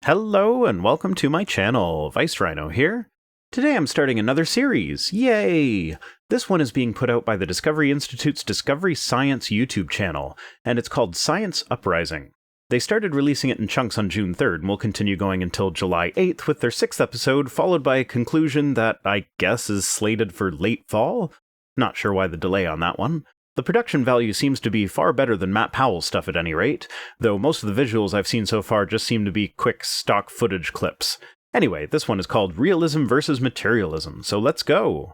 Hello and welcome to my channel, Rhino here. Today I'm starting another series, yay! This one is being put out by the Discovery Institute's Discovery Science YouTube channel, and it's called Science Uprising. They started releasing it in chunks on June 3rd and will continue going until July 8th with their 6th episode, followed by a conclusion that I guess is slated for late fall? Not sure why the delay on that one. The production value seems to be far better than Matt Powell's stuff at any rate, though most of the visuals I've seen so far just seem to be quick stock footage clips. Anyway, this one is called Realism versus Materialism, so let's go!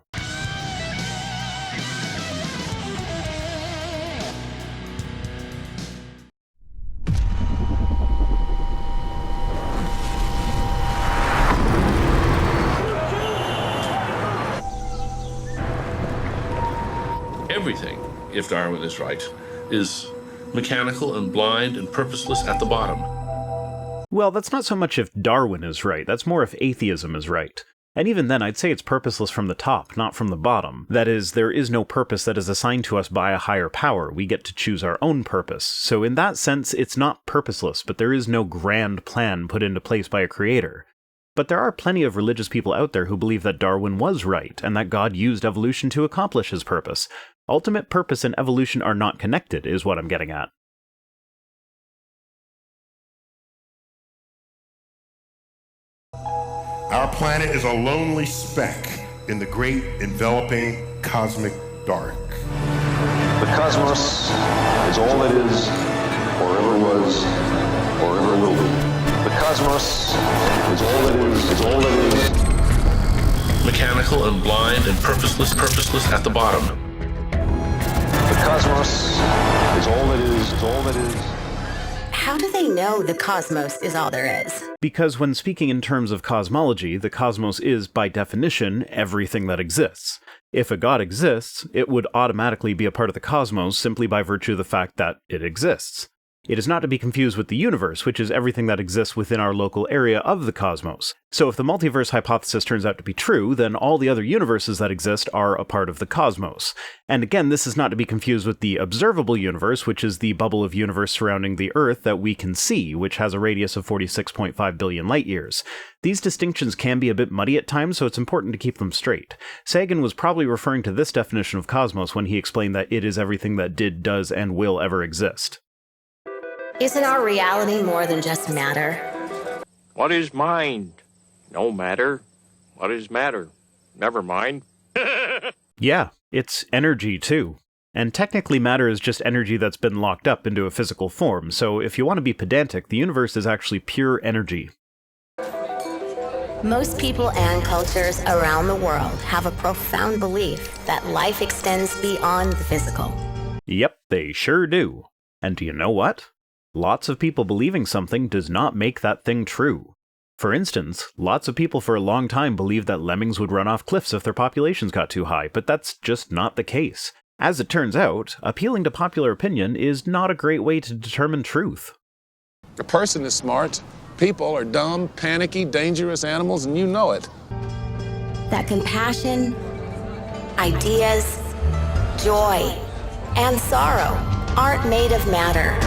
Everything, if Darwin is right, is mechanical and blind and purposeless at the bottom. Well, that's not so much if Darwin is right, that's more if atheism is right. And even then, I'd say it's purposeless from the top, not from the bottom. That is, there is no purpose that is assigned to us by a higher power. We get to choose our own purpose. So in that sense, it's not purposeless, but there is no grand plan put into place by a creator. But there are plenty of religious people out there who believe that Darwin was right, and that God used evolution to accomplish his purpose. Ultimate purpose and evolution are not connected, is what I'm getting at. Our planet is a lonely speck in the great enveloping cosmic dark. The cosmos is all it is, or ever was, or ever will be. The cosmos is all it is, Mechanical and blind and purposeless at the bottom. The cosmos is all it is. How do they know the cosmos is all there is? Because when speaking in terms of cosmology, the cosmos is, by definition, everything that exists. If a god exists, it would automatically be a part of the cosmos simply by virtue of the fact that it exists. It is not to be confused with the universe, which is everything that exists within our local area of the cosmos. So if the multiverse hypothesis turns out to be true, then all the other universes that exist are a part of the cosmos. And again, this is not to be confused with the observable universe, which is the bubble of universe surrounding the Earth that we can see, which has a radius of 46.5 billion light-years. These distinctions can be a bit muddy at times, so it's important to keep them straight. Sagan was probably referring to this definition of cosmos when he explained that it is everything that did, does, and will ever exist. Isn't our reality more than just matter? What is mind? No matter. What is matter? Never mind. Yeah, it's energy too. And technically matter is just energy that's been locked up into a physical form, so if you want to be pedantic, the universe is actually pure energy. Most people and cultures around the world have a profound belief that life extends beyond the physical. Yep, they sure do. And do you know what? Lots of people believing something does not make that thing true. For instance, lots of people for a long time believed that lemmings would run off cliffs if their populations got too high, but that's just not the case. As it turns out, appealing to popular opinion is not a great way to determine truth. A person is smart, people are dumb, panicky, dangerous animals, and you know it. That compassion, ideas, joy, and sorrow aren't made of matter,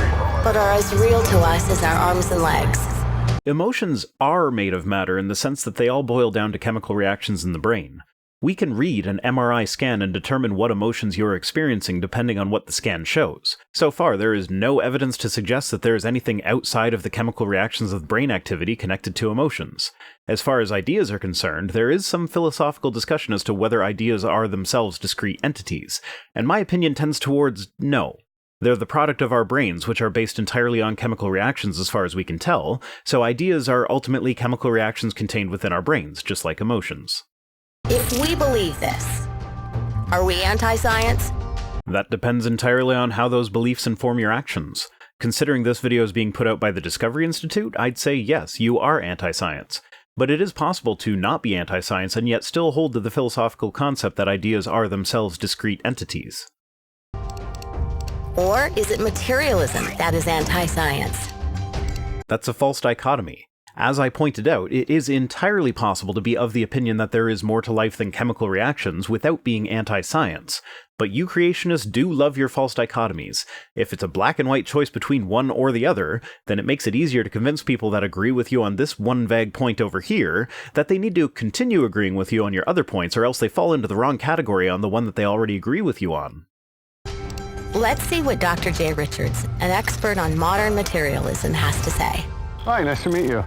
but are as real to us as our arms and legs. Emotions are made of matter in the sense that they all boil down to chemical reactions in the brain. We can read an MRI scan and determine what emotions you're experiencing depending on what the scan shows. So far, there is no evidence to suggest that there is anything outside of the chemical reactions of brain activity connected to emotions. As far as ideas are concerned, there is some philosophical discussion as to whether ideas are themselves discrete entities, and my opinion tends towards no. They're the product of our brains, which are based entirely on chemical reactions as far as we can tell, so ideas are ultimately chemical reactions contained within our brains, just like emotions. If we believe this, are we anti-science? That depends entirely on how those beliefs inform your actions. Considering this video is being put out by the Discovery Institute, I'd say yes, you are anti-science. But it is possible to not be anti-science and yet still hold to the philosophical concept that ideas are themselves discrete entities. Or is it materialism that is anti-science? That's a false dichotomy. As I pointed out, it is entirely possible to be of the opinion that there is more to life than chemical reactions without being anti-science. But you creationists do love your false dichotomies. If it's a black and white choice between one or the other, then it makes it easier to convince people that agree with you on this one vague point over here that they need to continue agreeing with you on your other points, or else they fall into the wrong category on the one that they already agree with you on. Let's see what Dr. J. Richards, an expert on modern materialism, has to say. Hi, nice to meet you.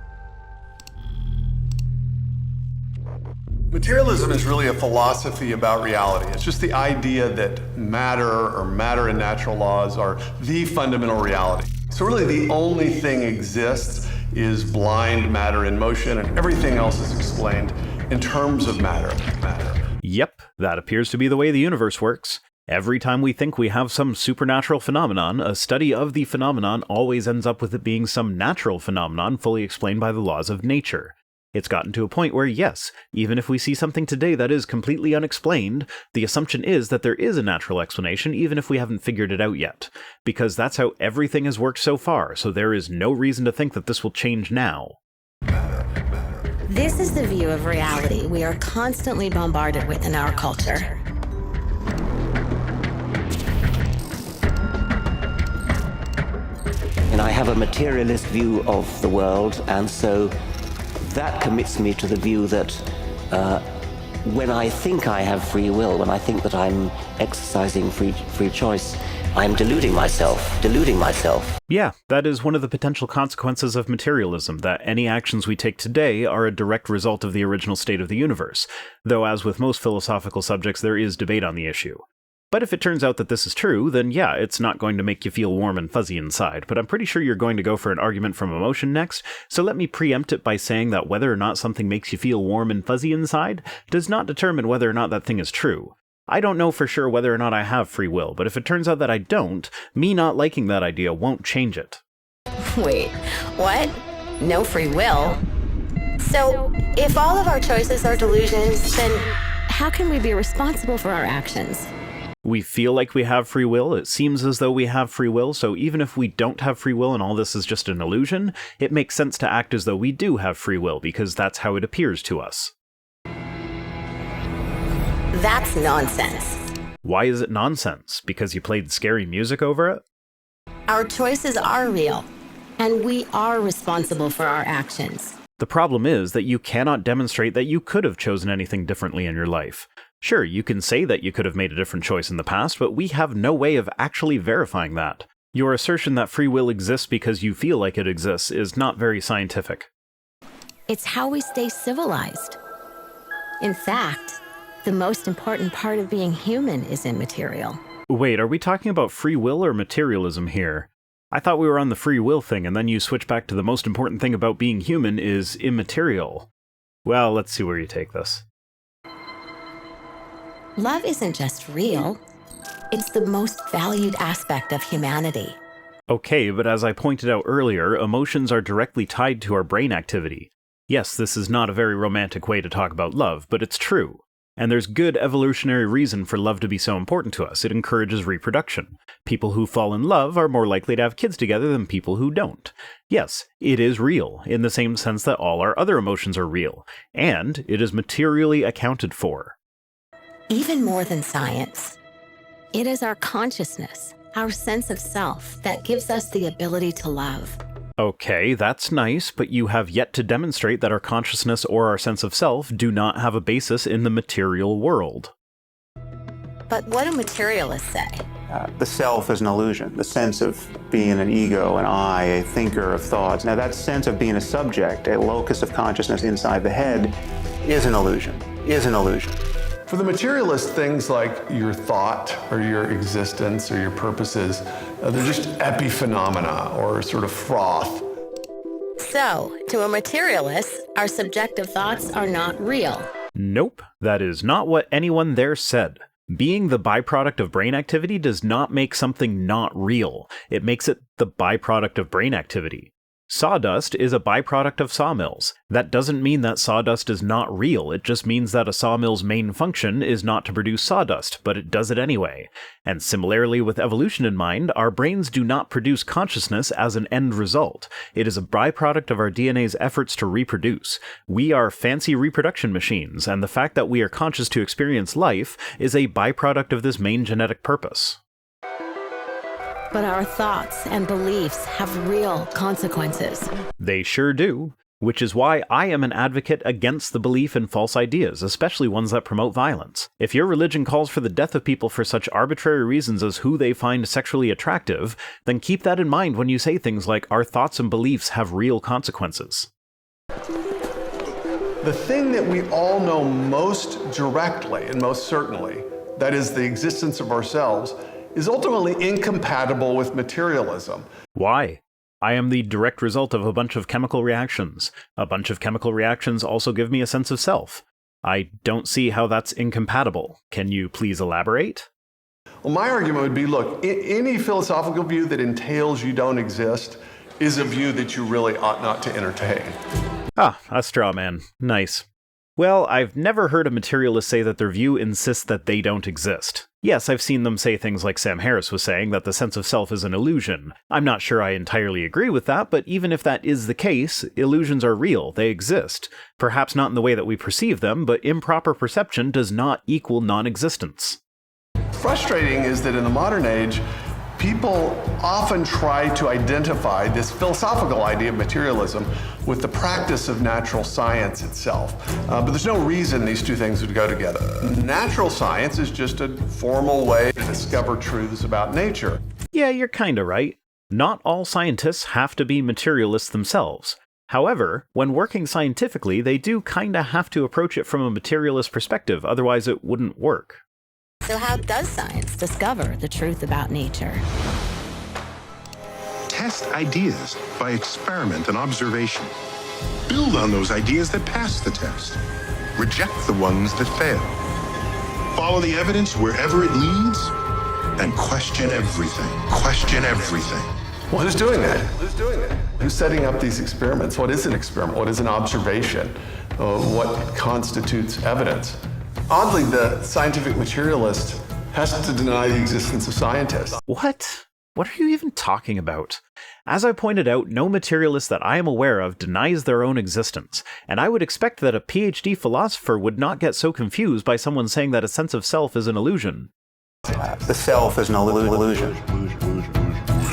Materialism is really a philosophy about reality. It's just the idea that matter or matter and natural laws are the fundamental reality. So really the only thing exists is blind matter in motion, and everything else is explained in terms of matter. Yep, that appears to be the way the universe works. Every time we think we have some supernatural phenomenon, a study of the phenomenon always ends up with it being some natural phenomenon fully explained by the laws of nature. It's gotten to a point where, yes, even if we see something today that is completely unexplained, the assumption is that there is a natural explanation even if we haven't figured it out yet. Because that's how everything has worked so far, so there is no reason to think that this will change now. This is the view of reality we are constantly bombarded with in our culture. And I have a materialist view of the world, and so that commits me to the view that when I think I have free will, when I think that I'm exercising free choice, I'm deluding myself. Yeah, that is one of the potential consequences of materialism, that any actions we take today are a direct result of the original state of the universe, though as with most philosophical subjects there is debate on the issue. But if it turns out that this is true, then yeah, it's not going to make you feel warm and fuzzy inside, but I'm pretty sure you're going to go for an argument from emotion next, so let me preempt it by saying that whether or not something makes you feel warm and fuzzy inside does not determine whether or not that thing is true. I don't know for sure whether or not I have free will, but if it turns out that I don't, me not liking that idea won't change it. Wait, what? No free will? So, if all of our choices are delusions, then how can we be responsible for our actions? We feel like we have free will, it seems as though we have free will, so even if we don't have free will and all this is just an illusion, it makes sense to act as though we do have free will, because that's how it appears to us. That's nonsense. Why is it nonsense? Because you played scary music over it? Our choices are real, and we are responsible for our actions. The problem is that you cannot demonstrate that you could have chosen anything differently in your life. Sure, you can say that you could have made a different choice in the past, but we have no way of actually verifying that. Your assertion that free will exists because you feel like it exists is not very scientific. It's how we stay civilized. In fact, the most important part of being human is immaterial. Wait, are we talking about free will or materialism here? I thought we were on the free will thing, and then you switch back to the most important thing about being human is immaterial. Well, let's see where you take this. Love isn't just real. It's the most valued aspect of humanity. Okay, but as I pointed out earlier, emotions are directly tied to our brain activity. Yes, this is not a very romantic way to talk about love, but it's true. And there's good evolutionary reason for love to be so important to us. It encourages reproduction. People who fall in love are more likely to have kids together than people who don't. Yes, it is real, in the same sense that all our other emotions are real, and it is materially accounted for. Even more than science, it is our consciousness, our sense of self, that gives us the ability to love. Okay, that's nice, but you have yet to demonstrate that our consciousness or our sense of self do not have a basis in the material world. But what do materialists say? The self is an illusion, the sense of being an ego, an I, a thinker of thoughts. Now that sense of being a subject, a locus of consciousness inside the head, is an illusion. For the materialist, things like your thought or your existence or your purposes, they're just epiphenomena or sort of froth. So, to a materialist, our subjective thoughts are not real. Nope, that is not what anyone there said. Being the byproduct of brain activity does not make something not real. It makes it the byproduct of brain activity. Sawdust is a byproduct of sawmills. That doesn't mean that sawdust is not real, it just means that a sawmill's main function is not to produce sawdust, but it does it anyway. And similarly with evolution in mind, our brains do not produce consciousness as an end result. It is a byproduct of our DNA's efforts to reproduce. We are fancy reproduction machines, and the fact that we are conscious to experience life is a byproduct of this main genetic purpose. But our thoughts and beliefs have real consequences. They sure do. Which is why I am an advocate against the belief in false ideas, especially ones that promote violence. If your religion calls for the death of people for such arbitrary reasons as who they find sexually attractive, then keep that in mind when you say things like, our thoughts and beliefs have real consequences. The thing that we all know most directly and most certainly, that is the existence of ourselves, is ultimately incompatible with materialism. Why? I am the direct result of a bunch of chemical reactions. A bunch of chemical reactions also give me a sense of self. I don't see how that's incompatible. Can you please elaborate? Well, my argument would be, look, any philosophical view that entails you don't exist is a view that you really ought not to entertain. Ah, a straw man. Nice. Well, I've never heard a materialist say that their view insists that they don't exist. Yes, I've seen them say things like Sam Harris was saying, that the sense of self is an illusion. I'm not sure I entirely agree with that, but even if that is the case, illusions are real, they exist. Perhaps not in the way that we perceive them, but improper perception does not equal non-existence. Frustrating is that in the modern age, people often try to identify this philosophical idea of materialism with the practice of natural science itself. But there's no reason these two things would go together. Natural science is just a formal way to discover truths about nature. Yeah, you're kinda right. Not all scientists have to be materialists themselves. However, when working scientifically, they do kinda have to approach it from a materialist perspective, otherwise it wouldn't work. So how does science discover the truth about nature? Test ideas by experiment and observation. Build on those ideas that pass the test. Reject the ones that fail. Follow the evidence wherever it leads, and question everything. Question everything. Well, who's doing that? Who's setting up these experiments? What is an experiment? What is an observation? What constitutes evidence? Oddly, the scientific materialist has to deny the existence of scientists. What? What are you even talking about? As I pointed out, no materialist that I am aware of denies their own existence, and I would expect that a PhD philosopher would not get so confused by someone saying that a sense of self is an illusion. The self is an illusion.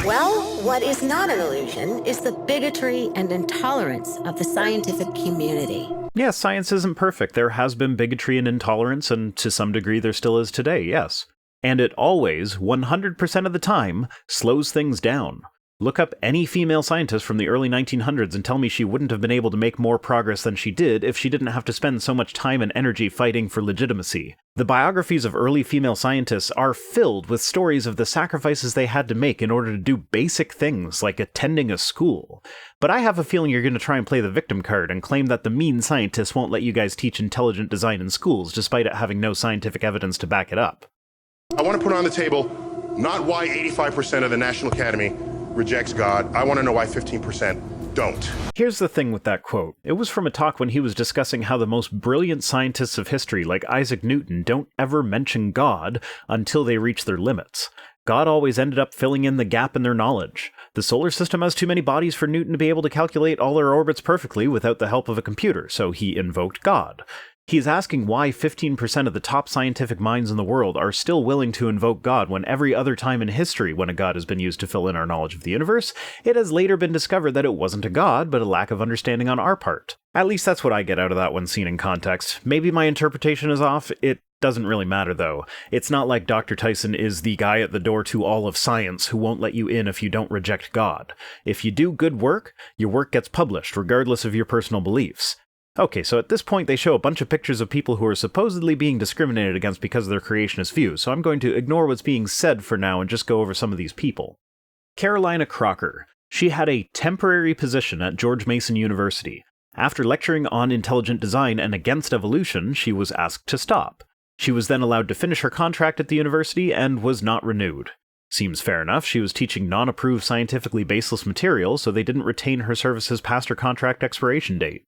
Well, what is not an illusion is the bigotry and intolerance of the scientific community. Yes, science isn't perfect. There has been bigotry and intolerance, and to some degree there still is today, yes. And it always, 100% of the time, slows things down. Look up any female scientist from the early 1900s and tell me she wouldn't have been able to make more progress than she did if she didn't have to spend so much time and energy fighting for legitimacy. The biographies of early female scientists are filled with stories of the sacrifices they had to make in order to do basic things like attending a school. But I have a feeling you're going to try and play the victim card and claim that the mean scientists won't let you guys teach intelligent design in schools despite it having no scientific evidence to back it up. I want to put on the table not why 85% of the National Academy rejects God. I want to know why 15% don't. Here's the thing with that quote. It was from a talk when he was discussing how the most brilliant scientists of history, like Isaac Newton, don't ever mention God until they reach their limits. God always ended up filling in the gap in their knowledge. The solar system has too many bodies for Newton to be able to calculate all their orbits perfectly without the help of a computer, so he invoked God. He's asking why 15% of the top scientific minds in the world are still willing to invoke God when every other time in history when a god has been used to fill in our knowledge of the universe, it has later been discovered that it wasn't a god, but a lack of understanding on our part. At least that's what I get out of that when seen in context. Maybe my interpretation is off, it doesn't really matter though. It's not like Dr. Tyson is the guy at the door to all of science who won't let you in if you don't reject God. If you do good work, your work gets published regardless of your personal beliefs. Okay, so at this point they show a bunch of pictures of people who are supposedly being discriminated against because of their creationist views, so I'm going to ignore what's being said for now and just go over some of these people. Carolina Crocker. She had a temporary position at George Mason University. After lecturing on intelligent design and against evolution, she was asked to stop. She was then allowed to finish her contract at the university and was not renewed. Seems fair enough. She was teaching non-approved scientifically baseless material, so they didn't retain her services past her contract expiration date.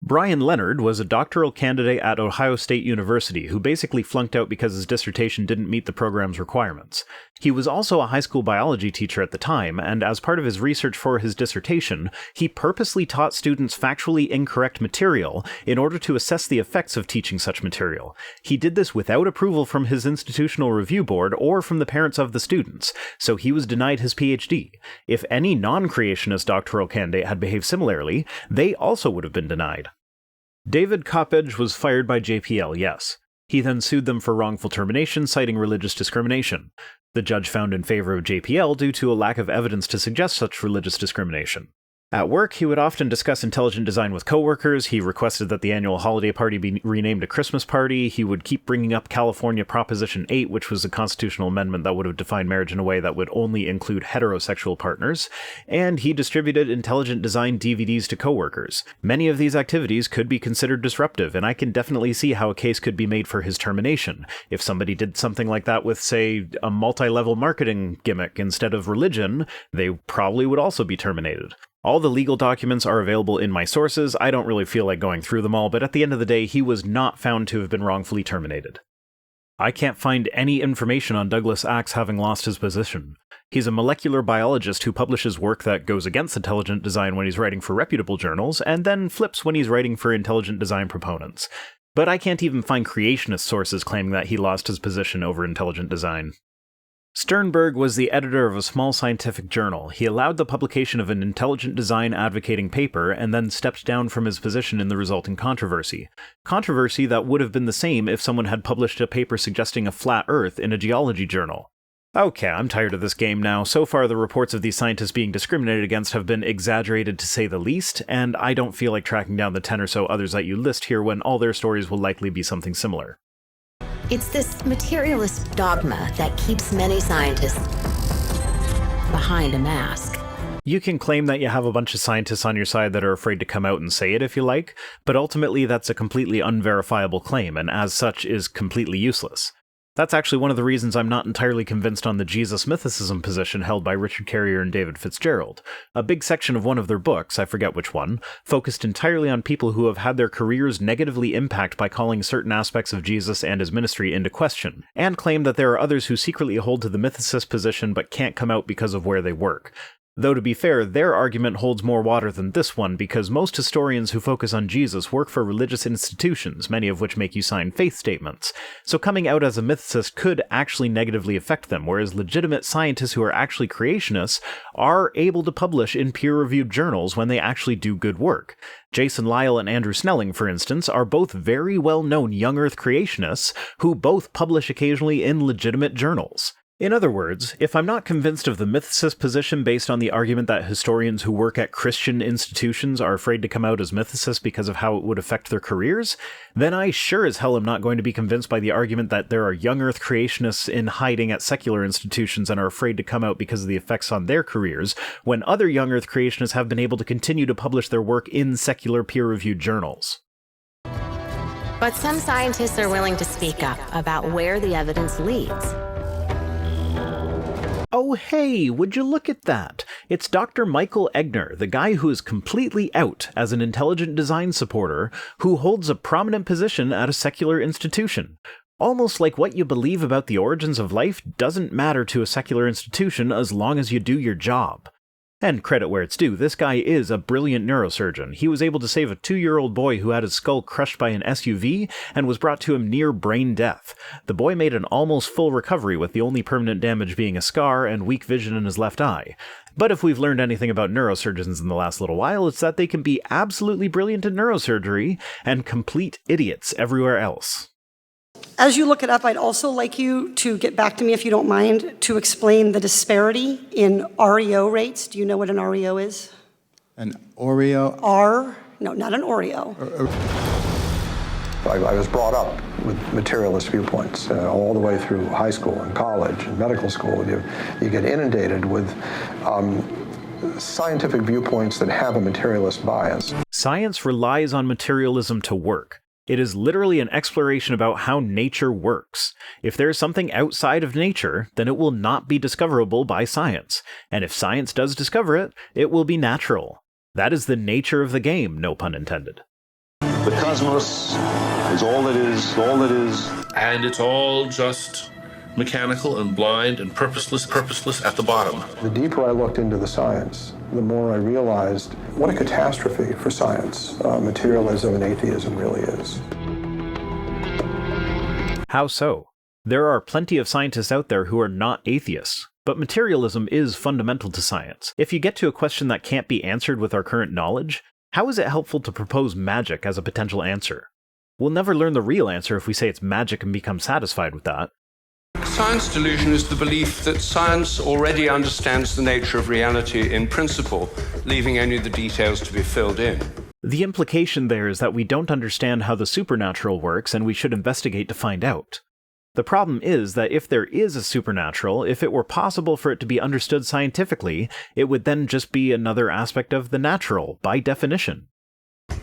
Brian Leonard was a doctoral candidate at Ohio State University who basically flunked out because his dissertation didn't meet the program's requirements. He was also a high school biology teacher at the time, and as part of his research for his dissertation, he purposely taught students factually incorrect material in order to assess the effects of teaching such material. He did this without approval from his institutional review board or from the parents of the students, so he was denied his PhD. If any non-creationist doctoral candidate had behaved similarly, they also would have been denied. David Coppedge was fired by JPL, yes. He then sued them for wrongful termination, citing religious discrimination. The judge found in favor of JPL due to a lack of evidence to suggest such religious discrimination. At work, he would often discuss intelligent design with coworkers. He requested that the annual holiday party be renamed a Christmas party. He would keep bringing up California Proposition 8, which was a constitutional amendment that would have defined marriage in a way that would only include heterosexual partners. And he distributed intelligent design DVDs to coworkers. Many of these activities could be considered disruptive, and I can definitely see how a case could be made for his termination. If somebody did something like that with, say, a multi-level marketing gimmick instead of religion, they probably would also be terminated. All the legal documents are available in my sources. I don't really feel like going through them all, but at the end of the day, he was not found to have been wrongfully terminated. I can't find any information on Douglas Axe having lost his position. He's a molecular biologist who publishes work that goes against intelligent design when he's writing for reputable journals, and then flips when he's writing for intelligent design proponents. But I can't even find creationist sources claiming that he lost his position over intelligent design. Sternberg was the editor of a small scientific journal. He allowed the publication of an intelligent design advocating paper and then stepped down from his position in the resulting controversy. Controversy that would have been the same if someone had published a paper suggesting a flat Earth in a geology journal. Okay, I'm tired of this game now. So far, the reports of these scientists being discriminated against have been exaggerated to say the least, and I don't feel like tracking down the 10 or so others that you list here when all their stories will likely be something similar. It's this materialist dogma that keeps many scientists behind a mask. You can claim that you have a bunch of scientists on your side that are afraid to come out and say it if you like, but ultimately that's a completely unverifiable claim, and as such is completely useless. That's actually one of the reasons I'm not entirely convinced on the Jesus mythicism position held by Richard Carrier and David Fitzgerald. A big section of one of their books, I forget which one, focused entirely on people who have had their careers negatively impacted by calling certain aspects of Jesus and his ministry into question, and claim that there are others who secretly hold to the mythicist position but can't come out because of where they work. Though to be fair, their argument holds more water than this one because most historians who focus on Jesus work for religious institutions, many of which make you sign faith statements. So coming out as a mythicist could actually negatively affect them, whereas legitimate scientists who are actually creationists are able to publish in peer-reviewed journals when they actually do good work. Jason Lyle and Andrew Snelling, for instance, are both very well-known young Earth creationists who both publish occasionally in legitimate journals. In other words, if I'm not convinced of the mythicist position based on the argument that historians who work at Christian institutions are afraid to come out as mythicists because of how it would affect their careers, then I sure as hell am not going to be convinced by the argument that there are young Earth creationists in hiding at secular institutions and are afraid to come out because of the effects on their careers, when other young Earth creationists have been able to continue to publish their work in secular peer-reviewed journals. But some scientists are willing to speak up about where the evidence leads. Oh hey, would you look at that? It's Dr. Michael Egner, the guy who is completely out as an intelligent design supporter, who holds a prominent position at a secular institution. Almost like what you believe about the origins of life doesn't matter to a secular institution as long as you do your job. And credit where it's due, this guy is a brilliant neurosurgeon. He was able to save a 2-year-old boy who had his skull crushed by an SUV and was brought to him near brain death. The boy made an almost full recovery, with the only permanent damage being a scar and weak vision in his left eye. But if we've learned anything about neurosurgeons in the last little while, it's that they can be absolutely brilliant in neurosurgery and complete idiots everywhere else. As you look it up, I'd also like you to get back to me, if you don't mind, to explain the disparity in REO rates. Do you know what an REO is? An Oreo? No, not an Oreo. I was brought up with materialist viewpoints all the way through high school and college and medical school. You get inundated with scientific viewpoints that have a materialist bias. Science relies on materialism to work. It is literally an exploration about how nature works. If there is something outside of nature, then it will not be discoverable by science. And if science does discover it, it will be natural. That is the nature of the game, no pun intended. The cosmos is all it is, all it is. And it's all just mechanical and blind and purposeless at the bottom. The deeper I looked into the science, the more I realized what a catastrophe for science materialism and atheism really is. How so? There are plenty of scientists out there who are not atheists, but materialism is fundamental to science. If you get to a question that can't be answered with our current knowledge, how is it helpful to propose magic as a potential answer? We'll never learn the real answer if we say it's magic and become satisfied with that. Science delusion is the belief that science already understands the nature of reality in principle, leaving only the details to be filled in. The implication there is that we don't understand how the supernatural works and we should investigate to find out. The problem is that if there is a supernatural, if it were possible for it to be understood scientifically, it would then just be another aspect of the natural, by definition.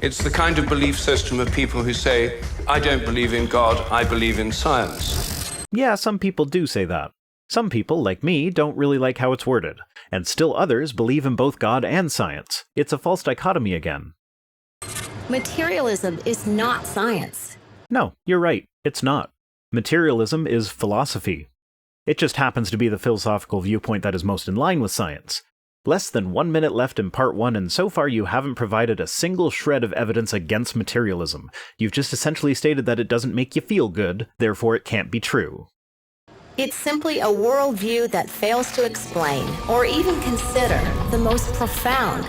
It's the kind of belief system of people who say, I don't believe in God, I believe in science. Yeah, some people do say that. Some people, like me, don't really like how it's worded, and still others believe in both God and science. It's a false dichotomy again. Materialism is not science. No, you're right, it's not. Materialism is philosophy. It just happens to be the philosophical viewpoint that is most in line with science. Less than 1 minute left in part 1, and so far you haven't provided a single shred of evidence against materialism. You've just essentially stated that it doesn't make you feel good, therefore it can't be true. It's simply a worldview that fails to explain or even consider the most profound,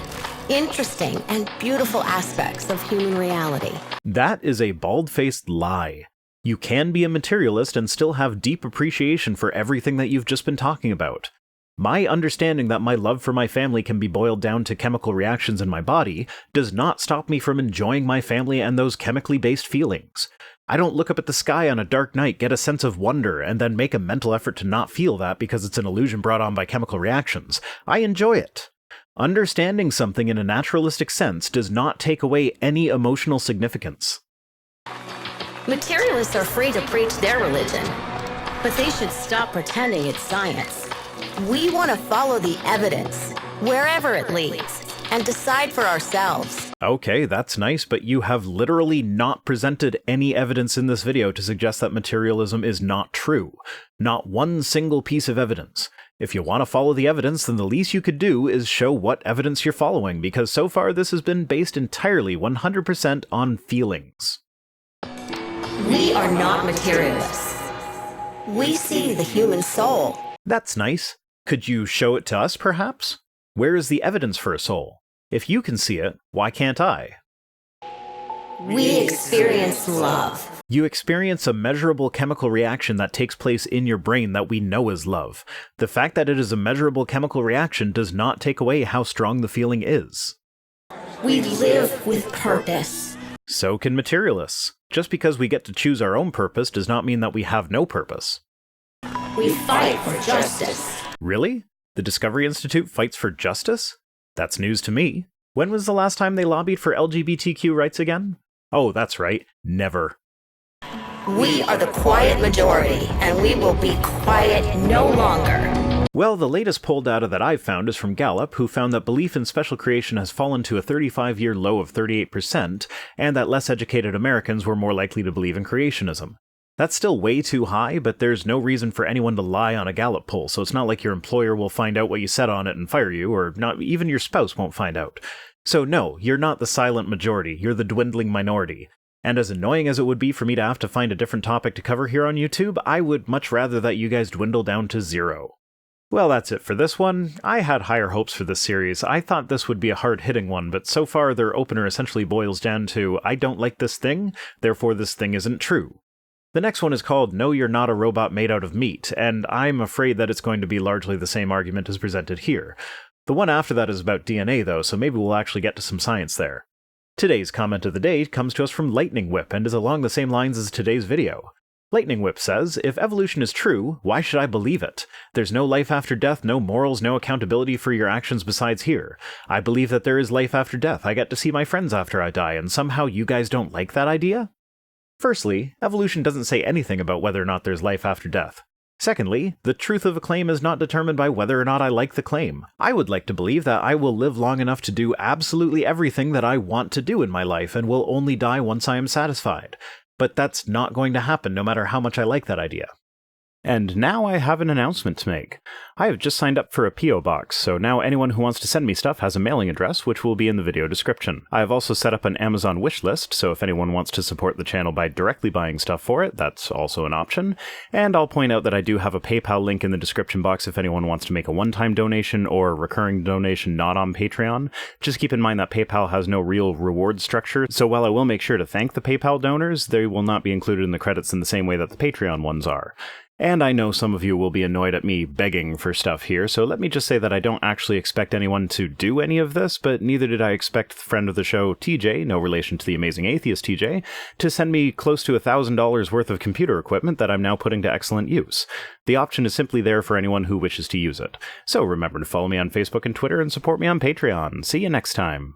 interesting, and beautiful aspects of human reality. That is a bald-faced lie. You can be a materialist and still have deep appreciation for everything that you've just been talking about. My understanding that my love for my family can be boiled down to chemical reactions in my body does not stop me from enjoying my family and those chemically based feelings. I don't look up at the sky on a dark night, get a sense of wonder, and then make a mental effort to not feel that because it's an illusion brought on by chemical reactions. I enjoy it. Understanding something in a naturalistic sense does not take away any emotional significance. Materialists are free to preach their religion, but they should stop pretending it's science. We want to follow the evidence, wherever it leads, and decide for ourselves. Okay, that's nice, but you have literally not presented any evidence in this video to suggest that materialism is not true. Not one single piece of evidence. If you want to follow the evidence, then the least you could do is show what evidence you're following, because so far this has been based entirely 100% on feelings. We are not materialists. We see the human soul. That's nice. Could you show it to us, perhaps? Where is the evidence for a soul? If you can see it, why can't I? We experience love. You experience a measurable chemical reaction that takes place in your brain that we know is love. The fact that it is a measurable chemical reaction does not take away how strong the feeling is. We live with purpose. So can materialists. Just because we get to choose our own purpose does not mean that we have no purpose. We fight for justice. Really? The Discovery Institute fights for justice? That's news to me. When was the last time they lobbied for LGBTQ rights again? Oh, that's right. Never. We are the quiet majority, and we will be quiet no longer. Well, the latest poll data that I've found is from Gallup, who found that belief in special creation has fallen to a 35-year low of 38%, and that less educated Americans were more likely to believe in creationism. That's still way too high, but there's no reason for anyone to lie on a Gallup poll, so it's not like your employer will find out what you said on it and fire you, or not even your spouse won't find out. So no, you're not the silent majority, you're the dwindling minority. And as annoying as it would be for me to have to find a different topic to cover here on YouTube, I would much rather that you guys dwindle down to 0. Well, that's it for this one. I had higher hopes for this series. I thought this would be a hard-hitting one, but so far their opener essentially boils down to, I don't like this thing, therefore this thing isn't true. The next one is called No, You're Not a Robot Made Out of Meat, and I'm afraid that it's going to be largely the same argument as presented here. The one after that is about DNA though, so maybe we'll actually get to some science there. Today's comment of the day comes to us from Lightning Whip and is along the same lines as today's video. Lightning Whip says, if evolution is true, why should I believe it? There's no life after death, no morals, no accountability for your actions besides here. I believe that there is life after death. I get to see my friends after I die, and somehow you guys don't like that idea? Firstly, evolution doesn't say anything about whether or not there's life after death. Secondly, the truth of a claim is not determined by whether or not I like the claim. I would like to believe that I will live long enough to do absolutely everything that I want to do in my life and will only die once I am satisfied. But that's not going to happen no matter how much I like that idea. And now I have an announcement to make. I have just signed up for a P.O. box, so now anyone who wants to send me stuff has a mailing address, which will be in the video description. I have also set up an Amazon wish list, so if anyone wants to support the channel by directly buying stuff for it, that's also an option. And I'll point out that I do have a PayPal link in the description box if anyone wants to make a one-time donation or a recurring donation not on Patreon. Just keep in mind that PayPal has no real reward structure, so while I will make sure to thank the PayPal donors, they will not be included in the credits in the same way that the Patreon ones are. And I know some of you will be annoyed at me begging for stuff here, so let me just say that I don't actually expect anyone to do any of this, but neither did I expect friend of the show TJ, no relation to the amazing atheist TJ, to send me close to $1,000 worth of computer equipment that I'm now putting to excellent use. The option is simply there for anyone who wishes to use it. So remember to follow me on Facebook and Twitter and support me on Patreon. See you next time.